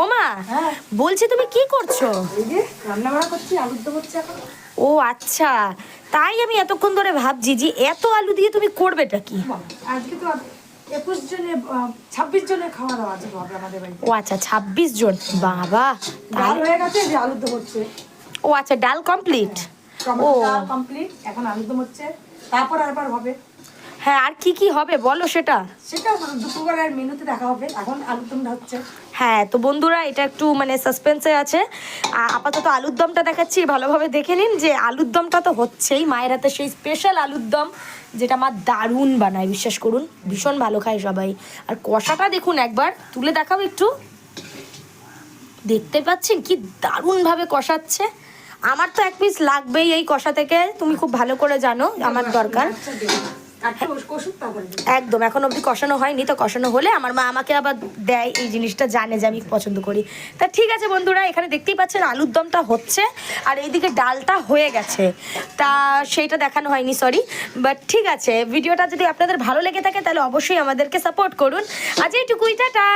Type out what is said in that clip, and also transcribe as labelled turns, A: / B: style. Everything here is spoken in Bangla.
A: ওমা, বলছি তুমি কি করছো?
B: রান্না বান্না করছি, আলুর দম হচ্ছে এখন।
A: ও আচ্ছা, তাই আমি এতক্ষণ ধরে ভাবছি যে এত আলু দিয়ে তুমি করবেটা কি?
B: আজকে তো 21 জনে 26 জনের খাওয়া দাওয়া আছে হবে আমাদের বাড়িতে।
A: ও আচ্ছা, 26 জন, বাবা।
B: ডাল হয়ে গেছে, যে আলুর দম হচ্ছে।
A: ও আচ্ছা, ডাল কমপ্লিট। ও
B: ডাল কমপ্লিট, এখন আলুর দম হচ্ছে, তারপর আরবার হবে।
A: হ্যাঁ, আর কি কি হবে বলো সেটা।
B: সেটা দুপুরবেলার মেনুতে দেখা হবে, এখন আলুর দমটা হচ্ছে।
A: হ্যাঁ, তো বন্ধুরা এটা একটু মানে সাসপেন্সে আছে। আপাতত আলুর দমটা দেখাচ্ছি, ভালোভাবে দেখে নিন যে আলুর দমটা তো হচ্ছেই। মায়ের হাতে সেই স্পেশাল আলুর দম, যেটা মা দারুণ বানায়, বিশ্বাস করুন, ভীষণ ভালো খায় সবাই। আর কষাটা দেখুন, একবার তুলে দেখাও একটু। দেখতে পাচ্ছেন কি দারুণভাবে কষাচ্ছে। আমার তো এক পিস লাগবেই এই কষা থেকে, তুমি খুব ভালো করে জানো আমার দরকার। একদম, এখন অবধি কষানো হয়নি, তো কষানো হলে আমার মা আমাকে আবার দেয়, এই জিনিসটা জানে যে আমি পছন্দ করি। তা ঠিক আছে বন্ধুরা, এখানে দেখতেই পাচ্ছেন আলুর দমটা হচ্ছে, আর এইদিকে ডালটা হয়ে গেছে। তা সেইটা দেখানো হয়নি, সরি। বাট ঠিক আছে, ভিডিওটা যদি আপনাদের ভালো লেগে থাকে তাহলে অবশ্যই আমাদেরকে সাপোর্ট করুন। আজ এইটুকুই, টাটা।